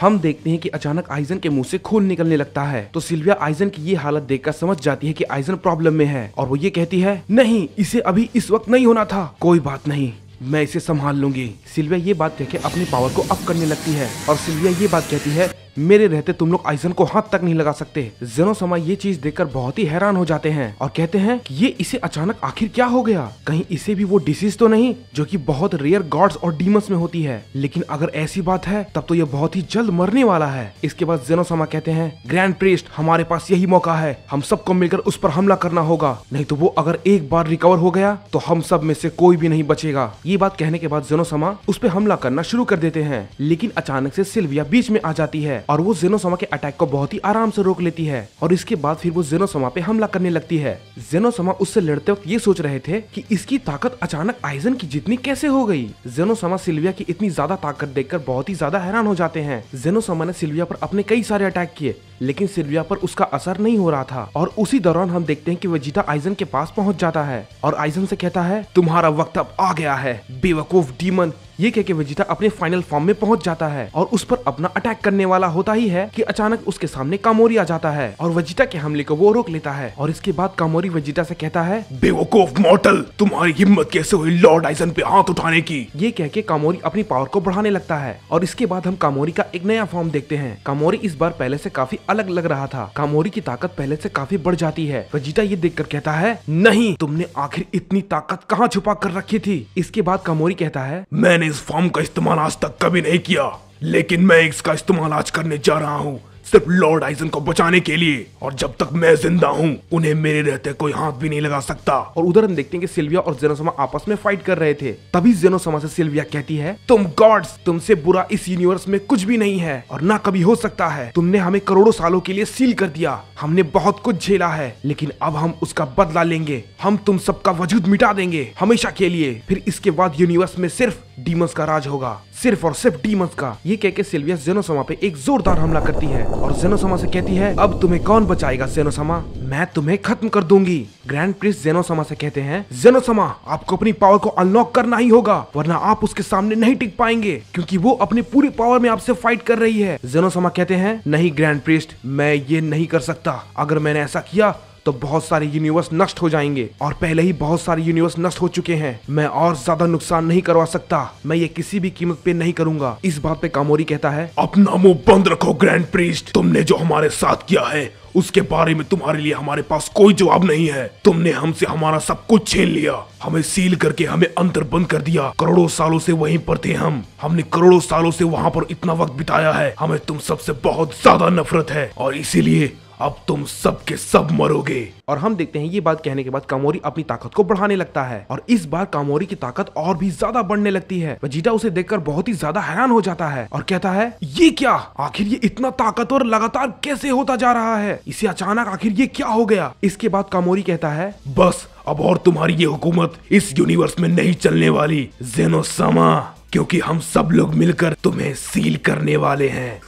हम देखते हैं कि अचानक आइजन के मुंह से खून निकलने लगता है। तो सिल्विया आइजन की ये हालत देखकर समझ जाती है कि आइजन प्रॉब्लम में है और वो ये कहती है, नहीं, इसे अभी इस वक्त नहीं होना था, कोई बात नहीं, मैं इसे संभाल लूंगी। सिल्विया ये बात कहकर अपनी पावर को अप करने लगती है और सिल्विया ये बात कहती है, मेरे रहते तुम लोग आइजन को हाथ तक नहीं लगा सकते। जेनोसमा ये चीज देखकर बहुत ही हैरान हो जाते हैं और कहते हैं कि ये इसे अचानक आखिर क्या हो गया, कहीं इसे भी वो डिसीज तो नहीं जो कि बहुत रेयर गॉड्स और डीमंस में होती है। लेकिन अगर ऐसी बात है तब तो ये बहुत ही जल्द मरने वाला है। इसके बाद जेनोसमा कहते हैं, ग्रैंड प्रीस्ट, हमारे पास यही मौका है, हम सबको मिलकर उस पर हमला करना होगा, नहीं तो वो अगर एक बार रिकवर हो गया तो हम सब में से कोई भी नहीं बचेगा। ये बात कहने के बाद जेनोसमा उस पर हमला करना शुरू कर देते हैं। लेकिन अचानक से सिल्विया बीच में आ जाती है और वो जेनोसमा के अटैक को बहुत ही आराम से रोक लेती है और इसके बाद फिर वो जेनोसमा पे हमला करने लगती है। जेनोसमा उससे लड़ते वक्त ये सोच रहे थे कि इसकी ताकत अचानक आइजन की जितनी कैसे हो गई। जेनोसमा सिल्विया की इतनी ज्यादा ताकत देखकर बहुत ही ज्यादा हैरान हो जाते हैं। जेनोसमा ने सिल्विया पर अपने कई सारे अटैक किए लेकिन सिल्विया पर उसका असर नहीं हो रहा था और उसी दौरान हम देखते हैं कि वेजिटा आइजन के पास पहुंच जाता है और आइजन से कहता है, तुम्हारा वक्त अब आ गया है बेवकूफ डीमन। ये कह के वेजिटा अपने फाइनल फॉर्म में पहुंच जाता है और उस पर अपना अटैक करने वाला होता ही है कि अचानक उसके सामने कामोरी आ जाता है और वेजिटा के हमले को वो रोक लेता है। और इसके बाद कामोरी वेजिटा से कहता है, बेवकूफ मॉर्टल, तुम्हारी हिम्मत कैसे हुई लॉर्ड आइजन पे हाथ उठाने की। ये कह के कामोरी अपनी पावर को बढ़ाने लगता है और इसके बाद हम कामोरी का एक नया फॉर्म देखते हैं। कामोरी इस बार पहले से काफी अलग लग रहा था। कामोरी की ताकत पहले से काफी बढ़ जाती है। वेजिटा ये देखकर कहता है, नहीं, तुमने आखिर इतनी ताकत कहाँ छुपा कर रखी थी। इसके बाद कामोरी कहता है, मैंने इस फॉर्म का इस्तेमाल आज तक कभी नहीं किया, लेकिन मैं इसका इस्तेमाल आज करने जा रहा हूँ, सिर्फ लॉर्ड आइजन को बचाने के लिए। और जब तक मैं जिंदा हूँ उन्हें मेरे रहते कोई हाथ भी नहीं लगा सकता। और उधर हम देखते हैं कि सिल्विया और जेनोसमा आपस में फाइट कर रहे थे। तभी जेनोसमा से सिल्विया कहती है, तुम गॉड्स, तुमसे बुरा इस यूनिवर्स में कुछ भी नहीं है और ना कभी हो सकता है। तुमने हमें करोड़ों सालों के लिए सील कर दिया, हमने बहुत कुछ झेला है, लेकिन अब हम उसका बदला लेंगे। हम तुम सबका वजूद मिटा देंगे हमेशा के लिए। फिर इसके बाद यूनिवर्स में सिर्फ डीमंस का राज होगा, सिर्फ और सिर्फ डीमंस का। ये कह के सिल्विया जेनोसमा पे एक जोरदार हमला करती है और जेनोसमा से कहती है, अब तुम्हें कौन बचाएगा जेनोसमा, मैं तुम्हें खत्म कर दूंगी। ग्रैंड प्रिंस जेनोसमा से कहते हैं, जेनोसमा, आपको अपनी पावर को अनलॉक करना ही होगा वरना आप उसके सामने नहीं टिक पाएंगे, क्योंकि वो अपनी पूरी पावर में आपसे फाइट कर रही है। जेनोसमा कहते हैं, नहीं ग्रैंड प्रिस्ट, मैं ये नहीं कर सकता। अगर मैंने ऐसा किया तो बहुत सारे यूनिवर्स नष्ट हो जाएंगे और पहले ही बहुत सारे यूनिवर्स नष्ट हो चुके हैं। मैं और ज्यादा नुकसान नहीं करवा सकता, मैं ये किसी भी कीमत पे नहीं करूंगा। इस बात पे कामोरी कहता है, अपना मुंह बंद रखो ग्रैंड प्रीस्ट, तुमने जो हमारे साथ किया है उसके बारे में तुम्हारे लिए हमारे पास कोई जवाब नहीं है। तुमने हमसे हमारा सब कुछ छीन लिया, हमें सील करके हमें अंदर बंद कर दिया। करोड़ों सालों से वहीं पर थे हमने करोड़ों सालों से वहाँ पर इतना वक्त बिताया है। हमें तुम सबसे बहुत ज्यादा नफरत है और इसीलिए अब तुम सब के सब मरोगे। और हम देखते हैं ये बात कहने के बाद कामोरी अपनी ताकत को बढ़ाने लगता है और इस बार कामोरी की ताकत और भी ज्यादा बढ़ने लगती है। वेजिटा उसे देखकर बहुत ही ज्यादा हैरान हो जाता है और कहता है, ये क्या, आखिर ये इतना ताकतवर लगातार कैसे होता जा रहा है, इसे अचानक आखिर ये क्या हो गया। इसके बाद कामोरी कहता है, बस अब और तुम्हारी ये हुकूमत इस यूनिवर्स में नहीं चलने वाली जेनोसमा, क्योंकि हम सब लोग मिलकर तुम्हें सील करने वाले हैं।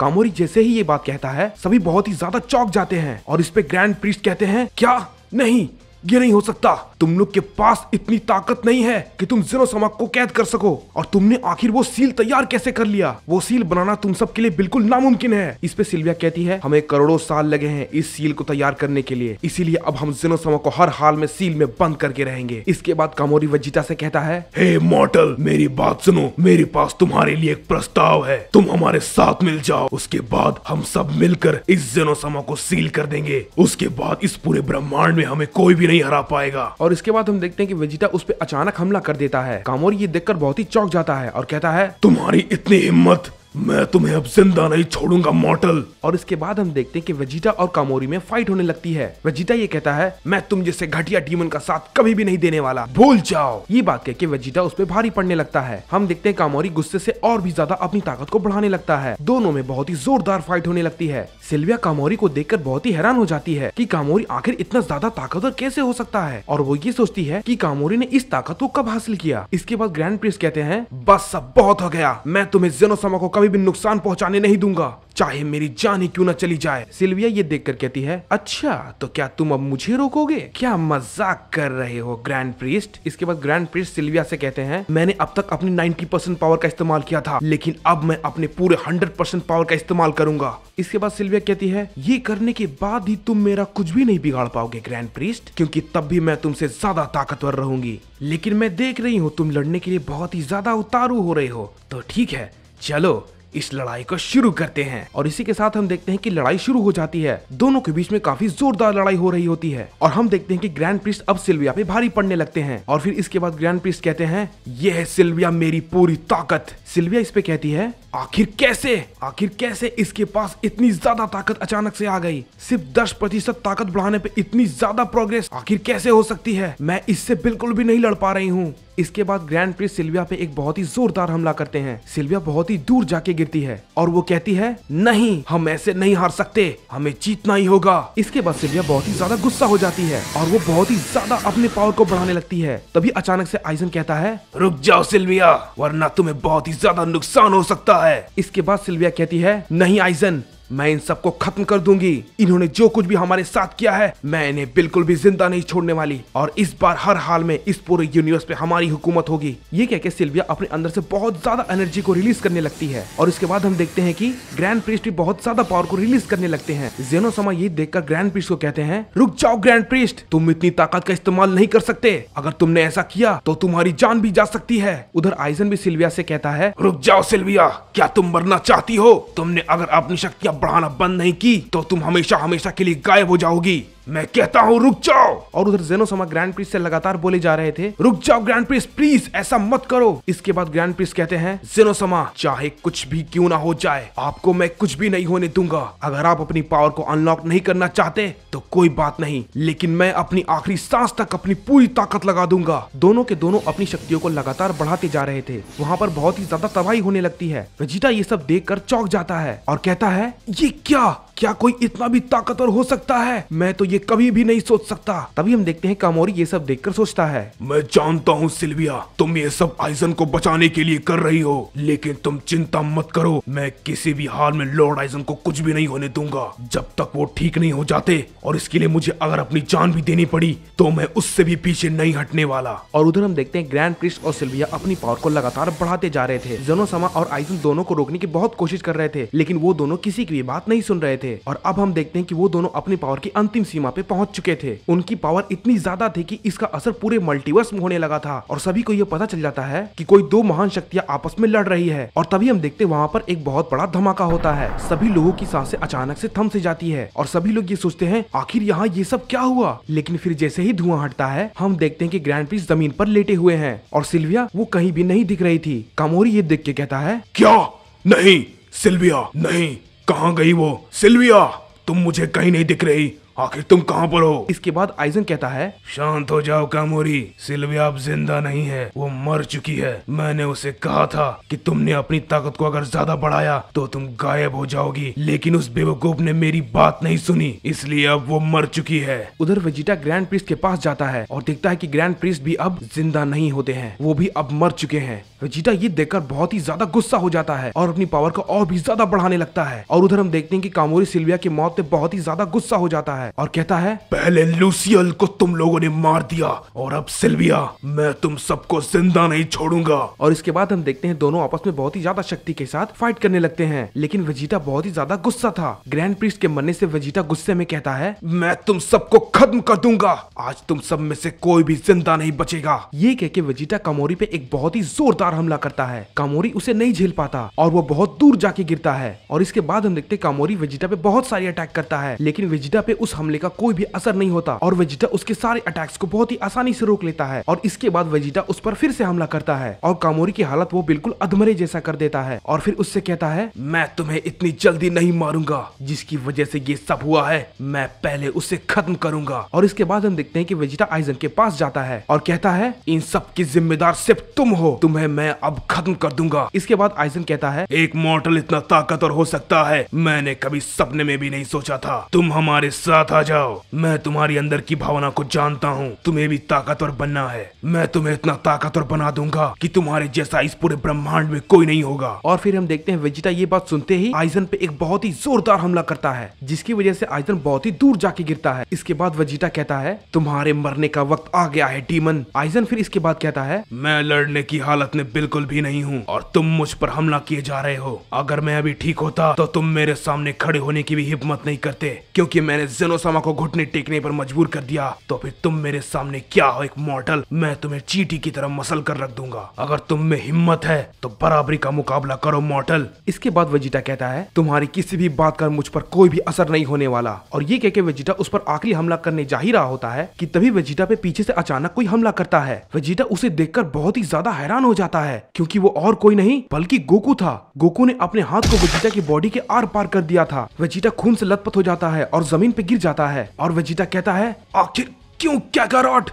कामोरी जैसे ही ये बात कहता है सभी बहुत ही ज्यादा चौंक जाते हैं और इस पे ग्रैंड प्रीस्ट कहते हैं, क्या, नहीं, ये नहीं हो सकता, तुम लोग के पास इतनी ताकत नहीं है कि तुम जेनोसमा को कैद कर सको, और तुमने आखिर वो सील तैयार कैसे कर लिया। वो सील बनाना तुम सब के लिए बिल्कुल नामुमकिन है। इस पे सिल्विया कहती है, हमें करोड़ों साल लगे हैं इस सील को तैयार करने के लिए, इसीलिए अब हम जेनोसमा को हर हाल में सील में बंद करके रहेंगे। इसके बाद कामोरी वेजिटा से कहता है, हे मॉर्टल, मेरी बात सुनो, मेरे पास तुम्हारे लिए एक प्रस्ताव है, तुम हमारे साथ मिल जाओ, उसके बाद हम सब मिलकर इस जेनोसमा को सील कर देंगे। उसके बाद इस पूरे ब्रह्मांड में हमें कोई भी नहीं हरा पाएगा। और इसके बाद हम देखते हैं कि वेजिटा उस पे अचानक हमला कर देता है। कामोरी ये देखकर बहुत ही चौंक जाता है और कहता है, तुम्हारी इतनी हिम्मत, मैं तुम्हें अब जिंदा नहीं छोड़ूंगा मॉर्टल। और इसके बाद हम देखते हैं कि वेजिटा और कामोरी में फाइट होने लगती है। वेजिटा ये कहता है, मैं तुम जैसे घटिया डीमन का साथ कभी भी नहीं देने वाला, भूल जाओ। ये बात कह के वेजिटा उस पे भारी पड़ने लगता है। हम देखते हैं कामोरी गुस्से से और भी ज्यादा अपनी ताकत को बढ़ाने लगता है। दोनों में बहुत ही जोरदार फाइट होने लगती है। सिल्विया कामोरी को देखकर बहुत ही हैरान हो जाती है कि कामोरी आखिर इतना ज्यादा ताकतवर कैसे हो सकता है, और वो ये सोचती है कि कामोरी ने इस ताकत को कब हासिल किया। इसके बाद ग्रैंड प्रिंस कहते हैं, बस सब बहुत हो गया, मैं तुम्हें जेनोसमा को कभी भी नुकसान पहुंचाने नहीं दूंगा, चाहे मेरी जान ही क्यों न चली जाए। सिल्विया ये देखकर कहती है, अच्छा तो क्या तुम अब मुझे रोकोगे? क्या मजाक कर रहे हो ग्रैंड प्रीस्ट? इसके बाद ग्रैंड प्रीस्ट सिल्विया से कहते हैं, मैंने अब तक अपनी 90% पावर का इस्तेमाल किया था, लेकिन अब मैं अपने पूरे 100% पावर का इस्तेमाल करूंगा। इसके बाद सिल्विया कहती है, ये करने के बाद ही तुम मेरा कुछ भी नहीं बिगाड़ पाओगे ग्रैंड प्रीस्ट, क्योंकि तब भी मैं तुमसे ज्यादा ताकतवर रहूंगी। लेकिन मैं देख रही हूँ तुम लड़ने के लिए बहुत ही ज्यादा उतारू हो रहे हो, तो ठीक है, चलो इस लड़ाई को शुरू करते हैं। और इसी के साथ हम देखते हैं कि लड़ाई शुरू हो जाती है। दोनों के बीच में काफी जोरदार लड़ाई हो रही होती है और हम देखते हैं कि ग्रैंड प्रीस्ट अब सिल्विया पे भारी पड़ने लगते हैं। और फिर इसके बाद ग्रैंड प्रीस्ट कहते हैं, ये है सिल्विया मेरी पूरी ताकत। सिल्विया इस पे कहती है, आखिर कैसे इसके पास इतनी ज्यादा ताकत अचानक से आ गई? सिर्फ 10% ताकत बढ़ाने पे इतनी ज्यादा प्रोग्रेस आखिर कैसे हो सकती है? मैं इससे बिल्कुल भी नहीं लड़ पा रही हूँ। इसके बाद ग्रैंड प्रीस्ट सिल्विया पे एक बहुत ही जोरदार हमला करते हैं। सिल्विया बहुत ही दूर जाके गिरती है और वो कहती है, नहीं, हम ऐसे नहीं हार सकते, हमें जीतना ही होगा। इसके बाद सिल्विया बहुत ही ज्यादा गुस्सा हो जाती है और वो बहुत ही ज्यादा अपने पावर को बढ़ाने लगती है। तभी अचानक से आइजन कहता है, रुक जाओ सिल्विया, वरना तुम्हें बहुत ही ज्यादा नुकसान हो सकता है। इसके बाद सिल्विया कहती है, नहीं आइजन, मैं इन सबको खत्म कर दूंगी। इन्होंने जो कुछ भी हमारे साथ किया है, मैं इन्हें बिल्कुल भी जिंदा नहीं छोड़ने वाली, और इस बार हर हाल में इस पूरे यूनिवर्स पे हमारी हुकूमत होगी। ये कह के सिल्विया अपने अंदर से बहुत ज्यादा एनर्जी को रिलीज करने लगती है। और इसके बाद हम देखते हैं कि ग्रैंड प्रीस्ट भी बहुत ज्यादा पावर को रिलीज करने लगते हैं। जेनो समा ये देखकर ग्रैंड प्रीस्ट को कहते हैं, रुक जाओ ग्रैंड प्रीस्ट, तुम इतनी ताकत का इस्तेमाल नहीं कर सकते। अगर तुमने ऐसा किया तो तुम्हारी जान भी जा सकती है। उधर आइजन भी सिल्विया से कहता है, रुक जाओ सिल्विया, क्या तुम मरना चाहती हो? तुमने अगर अपनी शक्तियां बढ़ाना बंद नहीं की तो तुम हमेशा हमेशा के लिए गायब हो जाओगी। मैं कहता हूँ रुक जाओ। और उधर जेनो समा ग्रैंड प्रीस्ट से लगातार बोले जा रहे थे, रुक जाओ ग्रैंड प्रीस्ट, प्लीज ऐसा मत करो। इसके बाद ग्रैंड प्रीस्ट कहते हैं, जेनो समा, चाहे कुछ भी क्यों ना हो जाए, आपको मैं कुछ भी नहीं होने दूंगा। अगर आप अपनी पावर को अनलॉक नहीं करना चाहते तो कोई बात नहीं, लेकिन मैं अपनी आखिरी सांस तक अपनी पूरी ताकत लगा दूंगा। दोनों के दोनों अपनी शक्तियों को लगातार बढ़ाते जा रहे थे। वहाँ पर बहुत ही ज्यादा तबाही होने लगती है। वेजिटा ये सब देखकर चौंक जाता है और कहता है, ये क्या कोई इतना भी ताकतवर हो सकता है? मैं तो ये कभी भी नहीं सोच सकता। तभी हम देखते हैं कामोरी ये सब देखकर सोचता है, मैं जानता हूँ सिल्विया, तुम ये सब आइजन को बचाने के लिए कर रही हो, लेकिन तुम चिंता मत करो, मैं किसी भी हाल में लॉर्ड आइजन को कुछ भी नहीं होने दूंगा जब तक वो ठीक नहीं हो जाते। और इसके लिए मुझे अगर अपनी जान भी देनी पड़ी तो मैं उससे भी पीछे नहीं हटने वाला। और उधर हम देखते हैं ग्रैंड प्रीस्ट और सिल्विया अपनी पावर को लगातार बढ़ाते जा रहे थे। जेनो समा और आइजन दोनों को रोकने की बहुत कोशिश कर रहे थे, लेकिन वो दोनों किसी की भी बात नहीं सुन रहे थे। और अब हम देखते हैं कि वो दोनों अपनी पावर की अंतिम सीमा पे पहुंच चुके थे। उनकी पावर इतनी ज्यादा थी कि इसका असर पूरे मल्टीवर्स में होने लगा था और सभी को ये पता चल जाता है कि कोई दो महान शक्तियां आपस में लड़ रही है। और तभी हम देखते हैं वहाँ पर एक बहुत बड़ा धमाका होता है। सभी लोगों की सांसें अचानक से थम से जाती है और सभी लोग ये सोचते हैं, आखिर यहाँ ये सब क्या हुआ? लेकिन फिर जैसे ही धुआं हटता है, हम देखते हैं कि ग्रैंड प्रीस्ट जमीन पर लेटे हुए हैं और सिल्विया वो कहीं भी नहीं दिख रही थी। कामोरी ये देख के कहता है, क्या? नहीं सिल्विया, नहीं, कहाँ गई वो? सिल्विया, तुम मुझे कहीं नहीं दिख रही, आखिर तुम कहाँ पर हो? इसके बाद आइजन कहता है, शांत हो जाओ कामोरी, सिल्विया अब जिंदा नहीं है, वो मर चुकी है। मैंने उसे कहा था कि तुमने अपनी ताकत को अगर ज्यादा बढ़ाया तो तुम गायब हो जाओगी, लेकिन उस बेवकूफ ने मेरी बात नहीं सुनी, इसलिए अब वो मर चुकी है। उधर वेजिटा ग्रैंड प्रीस्ट के पास जाता है और देखता है कि ग्रैंड प्रीस्ट भी अब जिंदा नहीं होते हैं, वो भी अब मर चुके हैं। वेजिटा ये देखकर बहुत ही ज्यादा गुस्सा हो जाता है और अपनी पावर को और भी ज्यादा बढ़ाने लगता है। और उधर हम देखते हैं कि कामोरी सिल्विया की मौत पे बहुत ही ज्यादा गुस्सा हो जाता है और कहता है, पहले लूसियल को तुम लोगों ने मार दिया और अब सिल्विया, मैं तुम सबको जिंदा नहीं छोड़ूंगा। और इसके बाद हम देखते हैं दोनों आपस में बहुत ही ज्यादा शक्ति के साथ फाइट करने लगते हैं, लेकिन वेजिटा बहुत ही ज्यादा गुस्सा था। ग्रैंड प्रीस्ट के मरने से वेजिटा गुस्से में कहता है, मैं तुम सबको खत्म कर दूंगा, आज तुम सब में से कोई भी जिंदा नहीं बचेगा। ये कह के वेजिटा कामोरी पे एक बहुत ही जोरदार हमला करता है। कामोरी उसे नहीं झेल पाता और वो बहुत दूर जाके गिरता है। और इसके बाद हम देखते हैं कामोरी वेजिटा पे बहुत सारी अटैक करता है, लेकिन वेजिटा पे उस हमले का कोई भी असर नहीं होता और वेजिटा उसके सारे अटैक्स को बहुत ही आसानी से रोक लेता है। और इसके बाद वेजिटा उस पर फिर से हमला करता है और कामोरी की हालत वो बिल्कुल अधमरे जैसा कर देता है और फिर उससे कहता है, मैं तुम्हें इतनी जल्दी नहीं मारूंगा, जिसकी वजह से ये सब हुआ है, मैं पहले उसे खत्म करूंगा। और इसके बाद हम देखते हैं कि वेजिटा आइजन के पास जाता है और कहता है, इन सब की जिम्मेदार सिर्फ तुम हो, तुम्हें मैं अब खत्म कर दूंगा। इसके बाद आइजन कहता है, एक मॉर्टल इतना ताकतवर हो सकता है, मैंने कभी सपने में भी नहीं सोचा था। तुम हमारे साथ साथ आ जाओ। मैं तुम्हारी अंदर की भावना को जानता हूँ, तुम्हें भी ताकतवर बनना है। मैं तुम्हें इतना ताकतवर बना दूंगा कि तुम्हारे जैसा इस पूरे ब्रह्मांड में कोई नहीं होगा। और फिर हम देखते हैं वेजिटा ये बात सुनते ही आइजन पे एक बहुत ही जोरदार हमला करता है, जिसकी वजह से आइजन बहुत ही दूर जाके गिरता है। इसके बाद वेजिटा कहता है तुम्हारे मरने का वक्त आ गया है डीमन। आइजन फिर इसके बाद कहता है मैं लड़ने की हालत में बिल्कुल भी नहीं हूँ और तुम मुझ पर हमला किए जा रहे हो। अगर मैं अभी ठीक होता तो तुम मेरे सामने खड़े होने की भी हिम्मत नहीं करते, क्योंकि मैंने जेनोसामा को घुटने टेकने पर मजबूर कर दिया। तो फिर तुम मेरे सामने क्या हो, एक मॉडल? मैं तुम्हें चींटी की तरह मसल कर रख दूंगा। अगर तुम में हिम्मत है तो बराबरी का मुकाबला करो मॉडल। इसके बाद वेजिटा कहता है तुम्हारी किसी भी बात का मुझ पर कोई भी असर नहीं होने वाला। और ये कह के वेजिटा उस पर आखिरी हमला करने जा ही रहा होता है कि तभी वेजिटा पे पीछे से अचानक कोई हमला करता है। वेजिटा उसे देखकर बहुत ही ज्यादा हैरान हो जाता है, क्योंकि वो और कोई नहीं बल्कि गोकू था। गोकू ने अपने हाथ को वेजिटा की बॉडी के आर पार कर दिया था। वेजिटा खून से लथपथ हो जाता है और जमीन पे गिर जाता है। और वेजिटा कहता है आखिर क्यों काकारोट,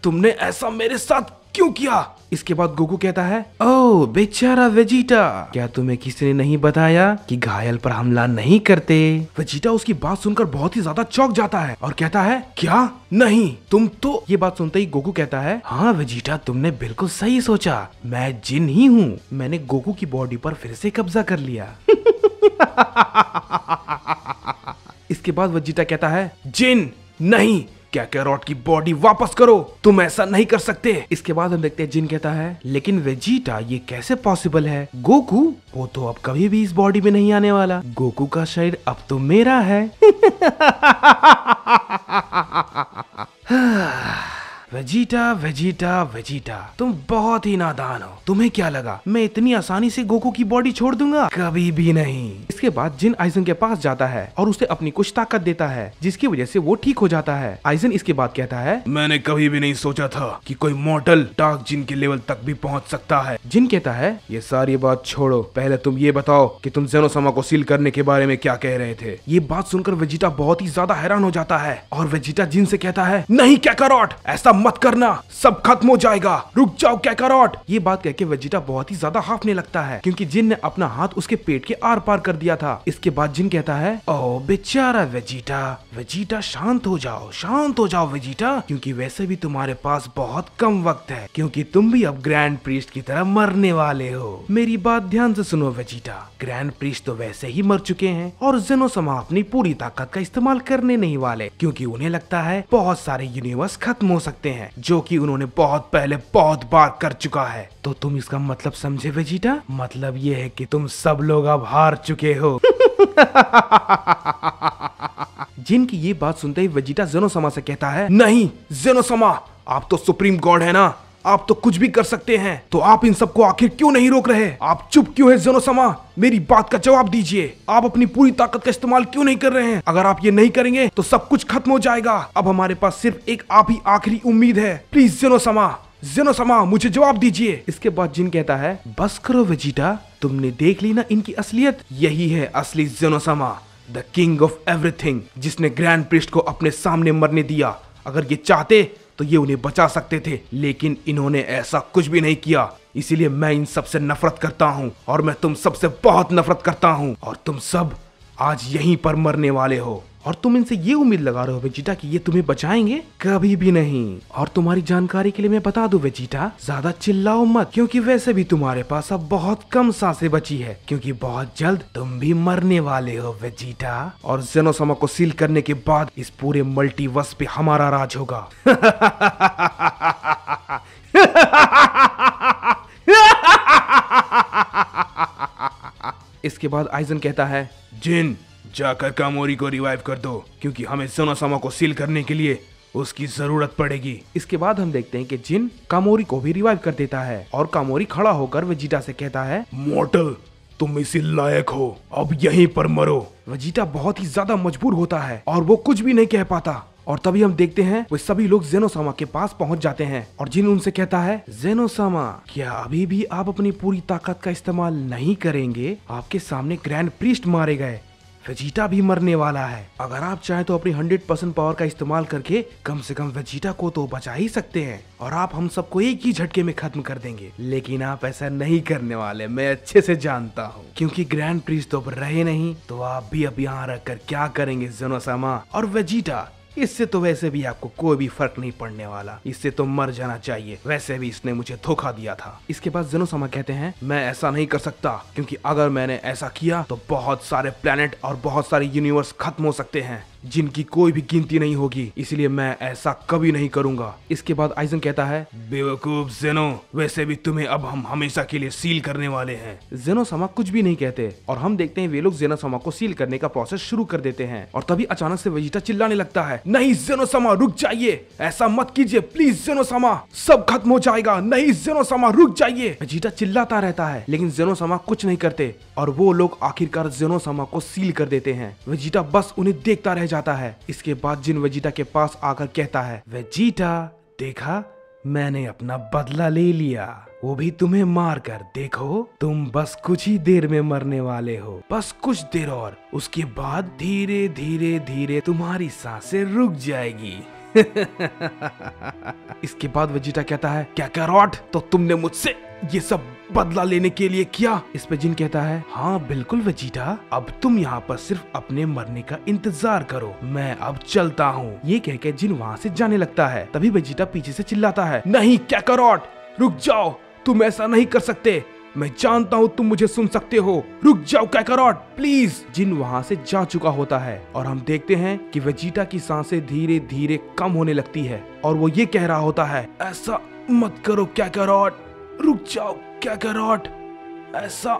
तुमने ऐसा मेरे साथ क्यों किया? इसके बाद गोकू कहता है ओह बेचारा वेजिटा, क्या तुम्हें किसी ने नहीं बताया कि घायल पर हमला नहीं करते? वेजिटा उसकी बात सुनकर बहुत ही ज्यादा चौंक जाता है और कहता है क्या? नहीं तुम तो। ये बात सुनते ही गोकू कहता है हाँ वेजिटा, तुमने बिल्कुल सही सोचा, मैं जिन ही हूँ। मैंने गोकू की बॉडी पर फिर से कब्जा कर लिया। इसके बाद वेजिटा कहता है जिन नहीं, काकारोट की बॉडी वापस करो, तुम ऐसा नहीं कर सकते। इसके बाद हम देखते हैं जिन कहता है लेकिन वेजिटा ये कैसे पॉसिबल है? गोकू वो तो अब कभी भी इस बॉडी में नहीं आने वाला। गोकू का शरीर अब तो मेरा है। वेजिटा वेजिटा वेजिटा, तुम बहुत ही नादान हो। तुम्हें क्या लगा मैं इतनी आसानी से गोकू की बॉडी छोड़ दूंगा? कभी भी नहीं। इसके बाद जिन आइजन के पास जाता है और उसे अपनी कुछ ताकत देता है, जिसकी वजह से वो ठीक हो जाता है। आइजन इसके बाद कहता है मैंने कभी भी नहीं सोचा था कि कोई मॉडल डार्क जिन के लेवल तक भी पहुंच सकता है। जिन कहता है ये सारी बात छोड़ो, पहले तुम ये बताओ कि तुम जेनोसामा को सील करने के बारे में क्या कह रहे थे? ये बात सुनकर वेजिटा बहुत ही ज्यादा हैरान हो जाता है और वेजिटा जिन से कहता है नहीं काकारोट, ऐसा मत करना, सब खत्म हो जाएगा, रुक जाओ काकारोट। ये बात कहके वेजिटा बहुत ही ज्यादा हाफने लगता है, क्योंकि जिन ने अपना हाथ उसके पेट के आर पार कर दिया था। इसके बाद जिन कहता है ओ बेचारा वेजिटा, वेजिटा शांत हो जाओ वेजिटा, क्योंकि वैसे भी तुम्हारे पास बहुत कम वक्त है, क्योंकि तुम भी अब ग्रैंड प्रीस्ट की तरह मरने वाले हो। मेरी बात ध्यान से सुनो वेजिटा, ग्रैंड प्रीस्ट तो वैसे ही मर चुके हैं और जेनोसामा अपनी पूरी ताकत का इस्तेमाल करने नहीं वाले, क्योंकि उन्हें लगता है बहुत सारे यूनिवर्स खत्म हो सकते हैं, जो कि उन्होंने बहुत पहले बहुत बार कर चुका है। तो तुम इसका मतलब समझे वेजिटा? मतलब ये है कि तुम सब लोग अब हार चुके हो। जिन की ये बात सुनते ही वेजिटा जेनोसामा से कहता है नहीं जेनोसामा, आप तो सुप्रीम गॉड है ना, आप तो कुछ भी कर सकते हैं, तो आप इन सबको आखिर क्यों नहीं रोक रहे? आप चुप क्यों है जेनोसामा? मेरी बात का जवाब दीजिए, आप अपनी पूरी ताकत का इस्तेमाल क्यों नहीं कर रहे हैं? अगर आप ये नहीं करेंगे तो सब कुछ खत्म हो जाएगा। अब हमारे पास सिर्फ एक आप ही आखिरी उम्मीद है, प्लीज जेनोसामा मुझे जवाब दीजिए। इसके बाद जिन कहता है बस करो वेजिटा, तुमने देख ली ना इनकी असलियत, यही है असली जेनोसामा, द किंग ऑफ एवरीथिंग, जिसने ग्रैंड प्रीस्ट को अपने सामने मरने दिया। अगर ये चाहते तो ये उन्हें बचा सकते थे, लेकिन इन्होंने ऐसा कुछ भी नहीं किया। इसीलिए मैं इन सब से नफरत करता हूँ और मैं तुम सबसे बहुत नफरत करता हूँ, और तुम सब आज यहीं पर मरने वाले हो। और तुम इनसे ये उम्मीद लगा रहे हो वेजिटा कि ये तुम्हें बचाएंगे? कभी भी नहीं। और तुम्हारी जानकारी के लिए मैं बता दूं वेजिटा, ज्यादा चिल्लाओ मत, क्योंकि वैसे भी तुम्हारे पास अब बहुत कम सांसें बची है, क्योंकि बहुत जल्द तुम भी मरने वाले हो वेजिटा। और जेनोसामा को सील करने के बाद इस पूरे मल्टीवर्स पे हमारा राज होगा। इसके बाद आइजन कहता है जिन जाकर कामोरी को रिवाइव कर दो, क्योंकि हमें जेनोसामा को सील करने के लिए उसकी जरूरत पड़ेगी। इसके बाद हम देखते हैं कि जिन कामोरी को भी रिवाइव कर देता है और कामोरी खड़ा होकर वेजिटा से कहता है मॉर्टल, तुम इसी लायक हो, अब यहीं पर मरो। वेजिटा बहुत ही ज्यादा मजबूर होता है और वो कुछ भी नहीं कह पाता। और तभी हम देखते हैं वो सभी लोग जेनोसामा के पास पहुंच जाते हैं और जिन उनसे कहता है जेनोसामा, क्या अभी भी आप अपनी पूरी ताकत का इस्तेमाल नहीं करेंगे? आपके सामने ग्रैंड प्रीस्ट मारे गए, वेजिटा भी मरने वाला है। अगर आप चाहें तो अपनी 100% पावर का इस्तेमाल करके कम से कम वेजिटा को तो बचा ही सकते हैं और आप हम सबको एक ही झटके में खत्म कर देंगे। लेकिन आप ऐसा नहीं करने वाले, मैं अच्छे से जानता हूँ, क्योंकि ग्रैंड प्रीस्ट तो रहे नहीं तो आप भी अब यहाँ रख कर क्या करेंगे ज़ेनोसामा और वेजिटा। इससे तो वैसे भी आपको कोई भी फर्क नहीं पड़ने वाला, इससे तो मर जाना चाहिए। वैसे भी इसने मुझे धोखा दिया था। इसके बाद ज़ेनोसामा कहते हैं मैं ऐसा नहीं कर सकता, क्योंकि अगर मैंने ऐसा किया तो बहुत सारे प्लेनेट और बहुत सारे यूनिवर्स खत्म हो सकते हैं जिनकी कोई भी गिनती नहीं होगी, इसलिए मैं ऐसा कभी नहीं करूंगा। इसके बाद आइजन कहता है बेवकूफ ज़ेनो, वैसे भी तुम्हें अब हम हमेशा के लिए सील करने वाले हैं। ज़ेनोसामा कुछ भी नहीं कहते और हम देखते हैं वे लोग ज़ेनोसामा को सील करने का प्रोसेस शुरू कर देते हैं। और तभी अचानक से वेजिटा चिल्लाने लगता है नहीं ज़ेनोसामा रुक जाइए, ऐसा मत कीजिए प्लीज ज़ेनोसामा, सब खत्म हो जाएगा। नहीं ज़ेनोसामा रुक जाइए। वेजिटा चिल्लाता रहता है लेकिन ज़ेनोसामा कुछ नहीं करते और वो लोग आखिरकार ज़ेनोसामा को सील कर देते हैं। वेजिटा बस उन्हें देखता रह जाता है। इसके बाद जिन वेजिटा के पास आकर कहता है वेजिटा देखा, मैंने अपना बदला ले लिया, वो भी तुम्हें मार कर। देखो तुम बस कुछ ही देर में मरने वाले हो, बस कुछ देर और, उसके बाद धीरे धीरे धीरे तुम्हारी सांसें रुक जाएगी। इसके बाद वेजिटा कहता है क्या कैरोट, तो तुमने मुझसे ये सब बदला लेने के लिए किया? इस पे जिन कहता है हाँ बिल्कुल वेजिटा, अब तुम यहाँ पर सिर्फ अपने मरने का इंतजार करो, मैं अब चलता हूँ। ये कह के जिन वहाँ से जाने लगता है। तभी वेजिटा पीछे से चिल्लाता है नहीं कैरोट रुक जाओ, तुम ऐसा नहीं कर सकते, मैं जानता हूँ तुम मुझे सुन सकते हो, रुक जाओ कैरोट प्लीज। जिन वहाँ से जा चुका होता है और हम देखते हैं कि वेजिटा की सांसें धीरे धीरे कम होने लगती है और वो ये कह रहा होता है ऐसा मत करो कैरोट, रुक जाओ कैरोट, ऐसा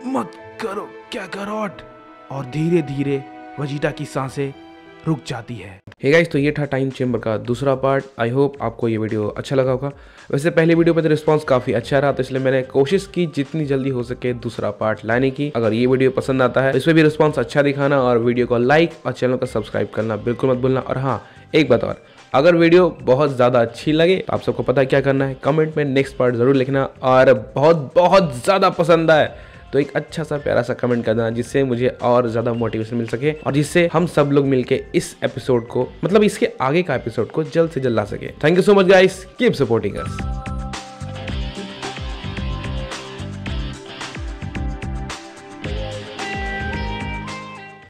मत करो कैरोट। और धीरे धीरे वेजिटा की सांसें रुक जाती है। हे गाइस, तो ये था टाइम चेंबर का दूसरा पार्ट। आई होप आपको ये वीडियो अच्छा लगा होगा। वैसे पहले वीडियो पे तो रिस्पांस काफी अच्छा रहा, तो इसलिए मैंने कोशिश की जितनी जल्दी हो सके दूसरा पार्ट लाने की। अगर ये वीडियो पसंद आता है तो इसमें भी रिस्पांस अच्छा दिखाना और वीडियो को लाइक और चैनल को सब्सक्राइब करना बिल्कुल मत भूलना। और हाँ, एक बात और, अगर वीडियो बहुत ज़्यादा अच्छी लगे तो आप सबको पता है क्या करना है, कमेंट में नेक्स्ट पार्ट ज़रूर लिखना। और बहुत बहुत ज़्यादा पसंद आए तो एक अच्छा सा प्यारा सा कमेंट कर देना, जिससे मुझे और ज़्यादा मोटिवेशन मिल सके और जिससे हम सब लोग मिलके इस एपिसोड को, मतलब इसके आगे का एपिसोड को जल्द से जल्द ला सके। Thank you so much guys, keep supporting us.